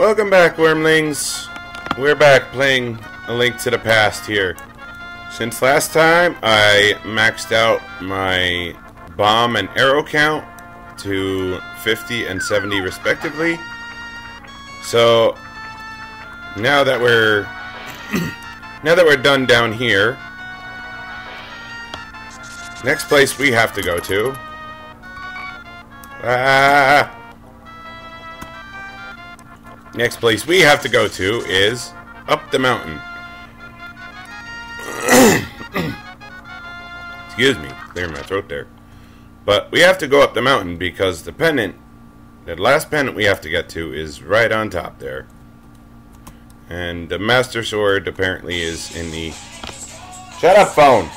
Welcome back, wormlings. We're back playing A Link to the Past here. Since last time, I maxed out my bomb and arrow count to 50 and 70 respectively. So now that we're done down here, next place we have to go to. Next place we have to go to is up the mountain. Excuse me, clearing my throat there. But we have to go up the mountain because the pendant, that last pendant we have to get to, is right on top there. And the Master Sword apparently is in the... Shut up, phone!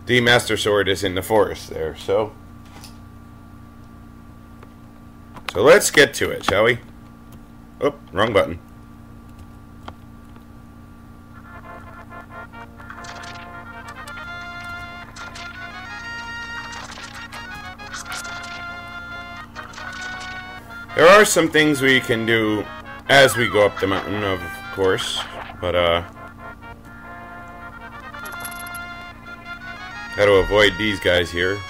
The Master Sword is in the forest there, so... So let's get to it, shall we? Oh, wrong button. There are some things we can do as we go up the mountain, of course, but gotta avoid these guys here.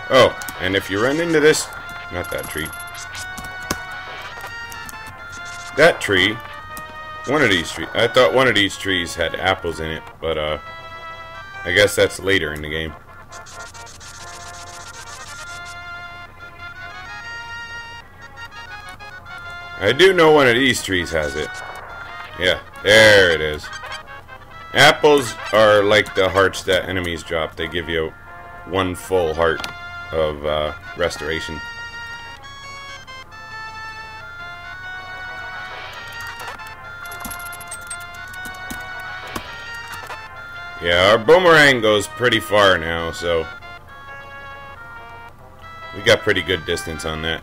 Oh, and if you run into this, not that tree. That tree, one of these trees, I thought one of these trees had apples in it, but I guess that's later in the game. I do know one of these trees has it. Yeah, there it is. Apples are like the hearts that enemies drop. They give you one full heart of restoration. Yeah, our boomerang goes pretty far now, so we got pretty good distance on that.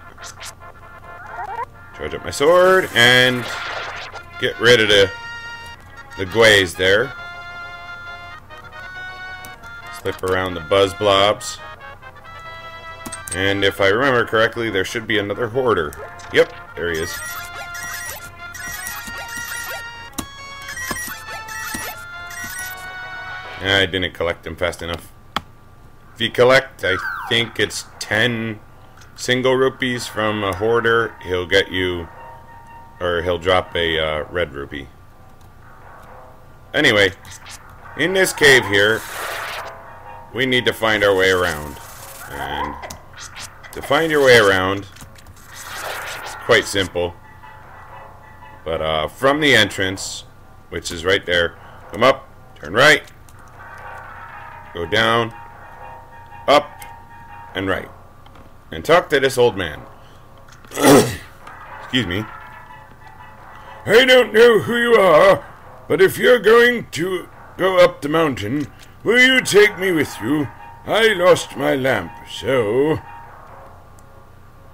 Charge up my sword and get rid of the gways there. Slip around the buzz blobs. And if I remember correctly, there should be another hoarder. Yep, there he is. I didn't collect them fast enough. If you collect, I think it's 10 single rupees from a hoarder, he'll get you, or he'll drop a red rupee. Anyway, in this cave here, we need to find our way around. And to find your way around, it's quite simple. But from the entrance, which is right there, come up, turn right, go down, up, and right. And talk to this old man. Excuse me. I don't know who you are, but if you're going to go up the mountain, will you take me with you? I lost my lamp, so...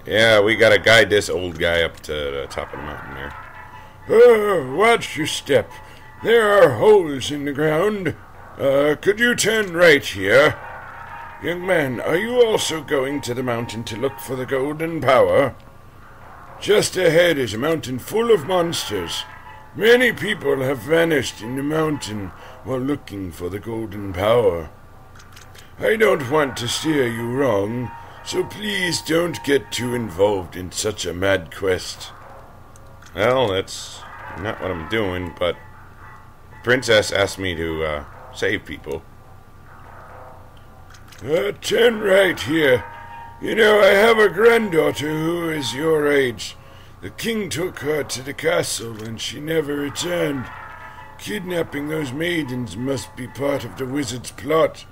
Yeah, we gotta guide this old guy up to the top of the mountain there. Oh, watch your step. There are holes in the ground. Could you turn right here? Young man, are you also going to the mountain to look for the golden power? Just ahead is a mountain full of monsters. Many people have vanished in the mountain while looking for the golden power. I don't want to steer you wrong, so please don't get too involved in such a mad quest. Well, that's not what I'm doing, but Princess asked me to save people. Turn right here. You know, I have a granddaughter who is your age. The king took her to the castle and she never returned. Kidnapping those maidens must be part of the wizard's plot.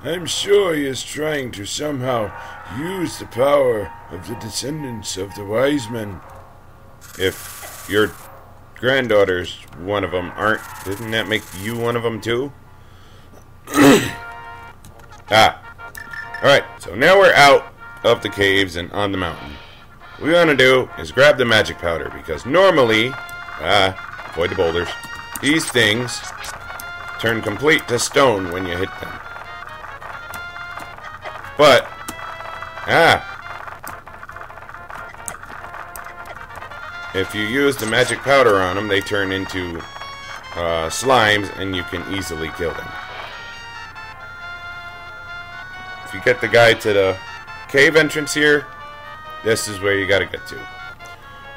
I'm sure he is trying to somehow use the power of the descendants of the wise men. If your granddaughter's one of them, didn't that make you one of them too? Alright, so now we're out of the caves and on the mountain. What we want to do is grab the magic powder, because normally, avoid the boulders, these things turn complete to stone when you hit them. But, if you use the magic powder on them, they turn into slimes, and you can easily kill them. If you get the guy to the cave entrance here, this is where you gotta get to.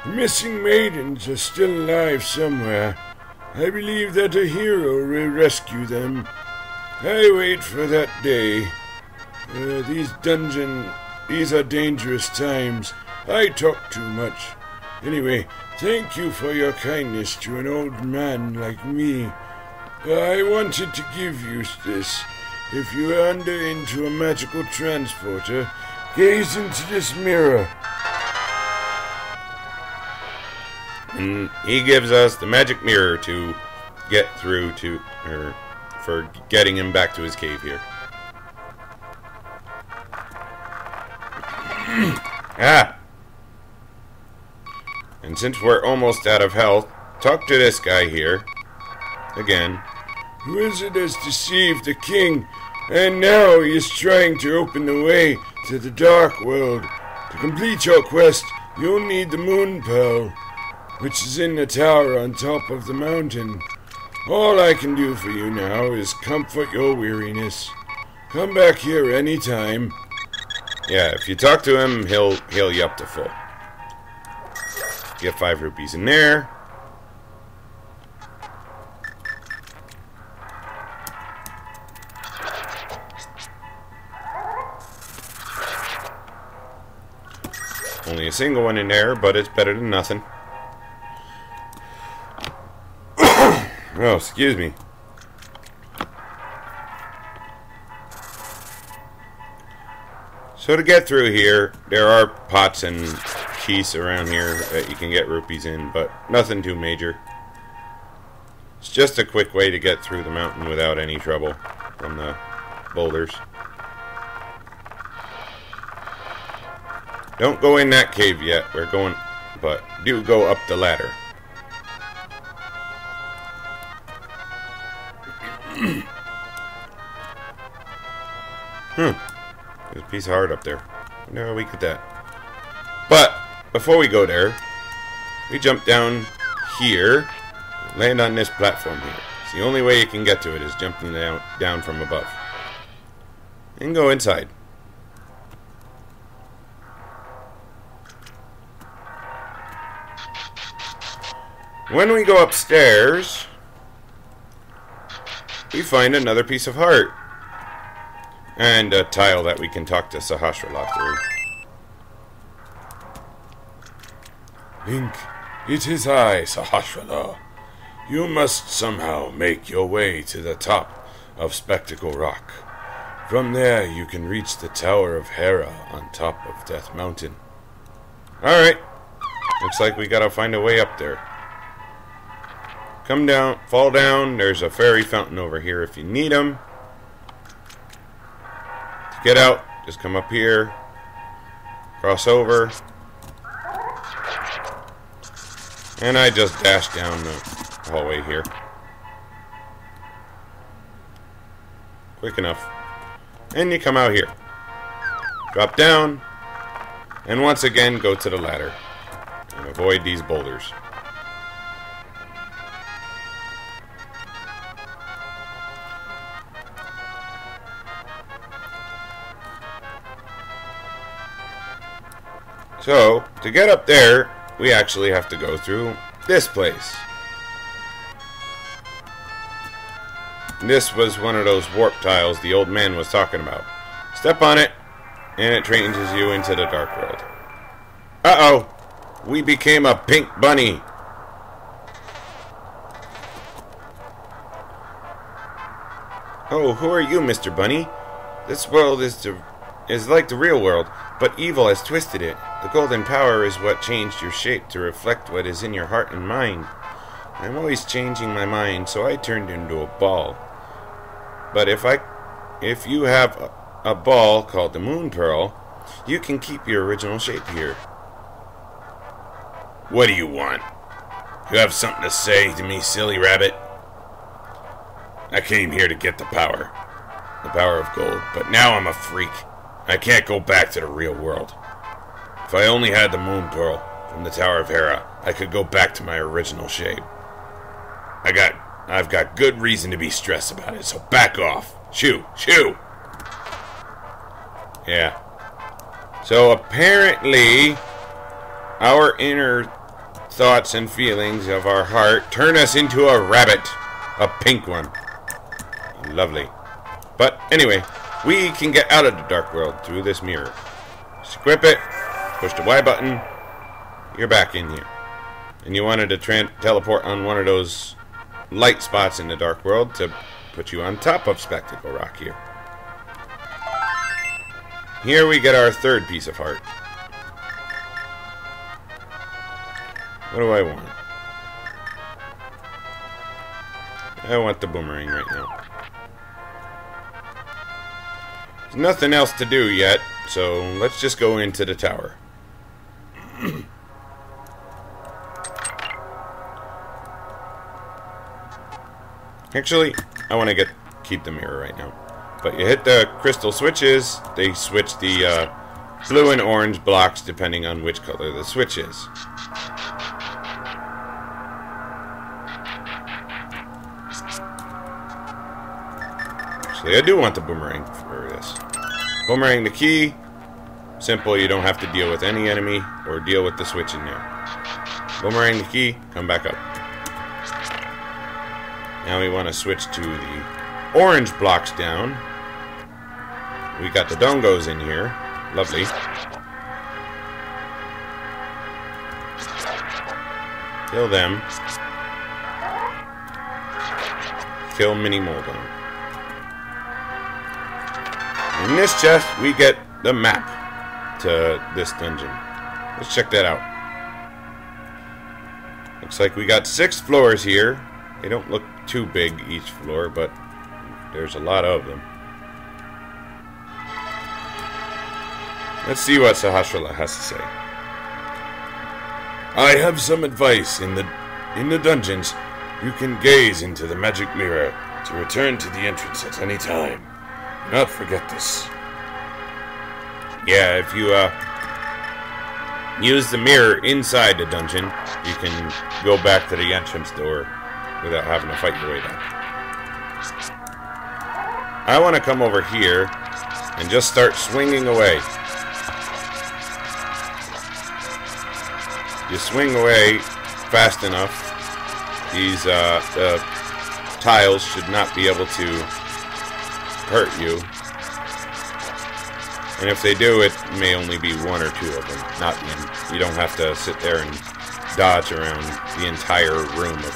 The missing maidens are still alive somewhere. I believe that a hero will rescue them. I wait for that day. These are dangerous times. I talk too much. Anyway, thank you for your kindness to an old man like me. I wanted to give you this. If you wander into a magical transporter, gaze into this mirror. And he gives us the magic mirror to get through to her for getting him back to his cave here. And since we're almost out of health, talk to this guy here again. The wizard has deceived the king, and now he is trying to open the way to the dark world. To complete your quest, you'll need the moon pearl, which is in the tower on top of the mountain. All I can do for you now is comfort your weariness. Come back here anytime. Yeah, if you talk to him, he'll heal you up to full. Get 5 rupees in there. Only a single one in there, but it's better than nothing. Oh, excuse me. So to get through here, there are pots and keys around here that you can get rupees in, but nothing too major. It's just a quick way to get through the mountain without any trouble from the boulders. Don't go in that cave yet. We're going, but do go up the ladder. There's a piece of heart up there. I wonder how we get that. But before we go there, we jump down here, land on this platform here. It's the only way you can get to it is jumping down from above. And go inside. When we go upstairs, we find another piece of heart. And a tile that we can talk to Sahasrara through. Link, it is I, Sahasrara. You must somehow make your way to the top of Spectacle Rock. From there, you can reach the Tower of Hera on top of Death Mountain. Alright. Looks like we gotta find a way up there. Come down, fall down. There's a fairy fountain over here if you need them. To get out, just come up here, cross over, and I just dash down the hallway here. Quick enough. And you come out here. Drop down, and once again go to the ladder and avoid these boulders. So, to get up there, we actually have to go through this place. This was one of those warp tiles the old man was talking about. Step on it, and it changes you into the dark world. Uh-oh! We became a pink bunny! Oh, who are you, Mr. Bunny? This world is like the real world, but evil has twisted it. The golden power is what changed your shape to reflect what is in your heart and mind. I'm always changing my mind, so I turned into a ball. But if you have a ball called the Moon Pearl, you can keep your original shape here. What do you want? You have something to say to me, silly rabbit? I came here to get the power of gold, but now I'm a freak. I can't go back to the real world. If I only had the Moon Pearl, from the Tower of Hera, I could go back to my original shape. I've got good reason to be stressed about it, so back off. Shoo, shoo. Yeah. So apparently, our inner thoughts and feelings of our heart turn us into a rabbit. A pink one. Lovely. But anyway, we can get out of the dark world through this mirror. Just equip it, push the Y button, you're back in here. And you wanted to teleport on one of those light spots in the dark world to put you on top of Spectacle Rock here. Here we get our third piece of heart. What do I want? I want the boomerang right now. There's nothing else to do yet, so let's just go into the tower. Actually, I want to keep the mirror right now. But you hit the crystal switches, they switch the blue and orange blocks depending on which color the switch is. Actually, I do want the boomerang for this. Boomerang the key. Simple, you don't have to deal with any enemy or deal with the switch in there. Boomerang the key, come back up. Now we want to switch to the orange blocks down. We got the dongos in here. Lovely. Kill them. Kill Mini Moldon. In this chest, we get the map to this dungeon. Let's check that out. Looks like we got 6 floors here. They don't look too big each floor, but there's a lot of them. Let's see what Sahasrara has to say. I have some advice. In the dungeons, you can gaze into the magic mirror to return to the entrance at any time. Do not forget this. Yeah, if you use the mirror inside the dungeon, you can go back to the entrance door without having to fight your way back. I want to come over here and just start swinging away. You swing away fast enough, these the tiles should not be able to hurt you. And if they do, it may only be 1 or 2 of them, not you don't have to sit there and dodge around the entire room of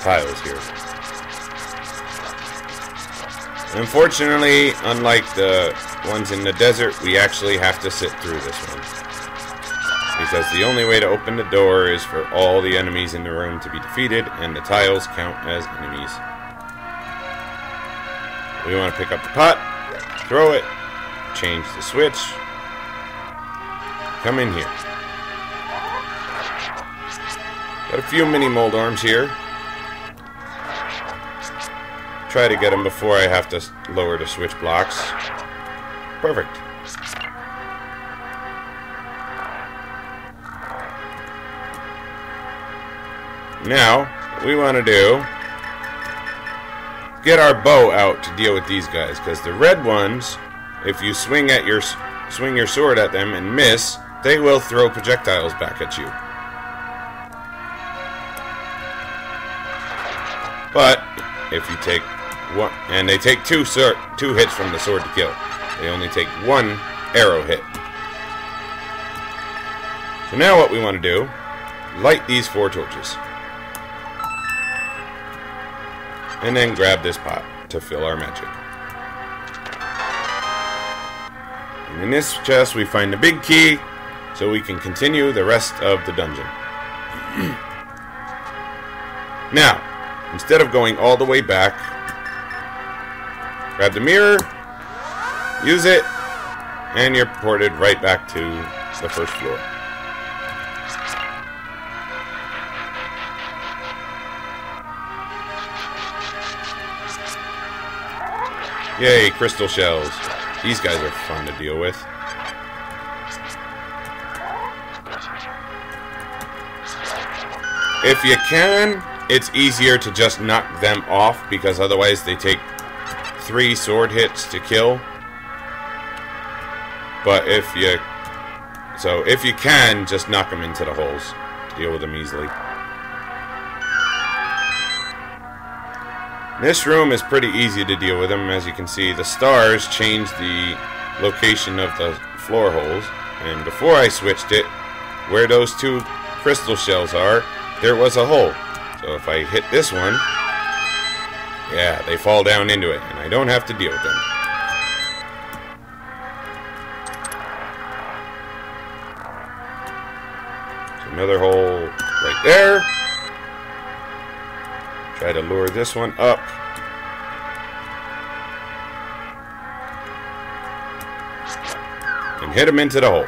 tiles here. Unfortunately, unlike the ones in the desert, we actually have to sit through this one. Because the only way to open the door is for all the enemies in the room to be defeated, and the tiles count as enemies. We want to pick up the pot, throw it, change the switch, come in here. Got a few mini Moldorms here. Try to get them before I have to lower the switch blocks. Perfect. Now, what we want to do, get our bow out to deal with these guys, because the red ones, if you swing your sword at them and miss, they will throw projectiles back at you. But if you take one, and they take two hits from the sword to kill. They only take 1 arrow hit. So now what we want to do, light these 4 torches. And then grab this pot to fill our magic. And in this chest we find the big key, so we can continue the rest of the dungeon. Now, instead of going all the way back, grab the mirror, use it, and you're ported right back to the first floor. Yay, crystal shells. These guys are fun to deal with. if you can, it's easier to just knock them off, because otherwise they take 3 sword hits to kill. But if you can, just knock them into the holes to deal with them easily. This room is pretty easy to deal with them. As you can see, the stars change the location of the floor holes, and before I switched it, where those 2 crystal shells are, there was a hole. So if I hit this one, yeah, they fall down into it, and I don't have to deal with them. There's another hole right there. Try to lure this one up. And hit him into the hole.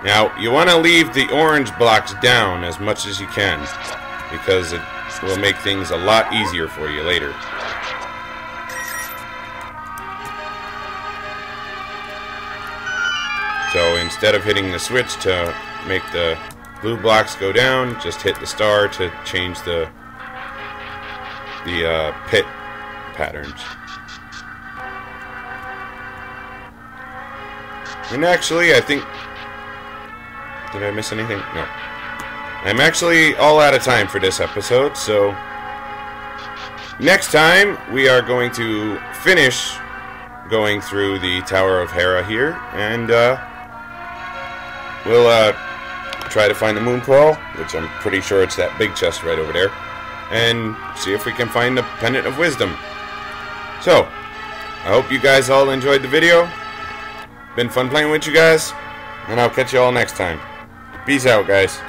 Now, you want to leave the orange blocks down as much as you can, because it will make things a lot easier for you later. So instead of hitting the switch to make the blue blocks go down, just hit the star to change the pit patterns. And actually, I think... Did I miss anything? No. I'm actually all out of time for this episode, so... Next time, we are going to finish going through the Tower of Hera here, and we'll try to find the moon pearl, which I'm pretty sure it's that big chest right over there, and see if we can find the Pendant of Wisdom. So, I hope you guys all enjoyed the video. Been fun playing with you guys, and I'll catch you all next time. Peace out, guys.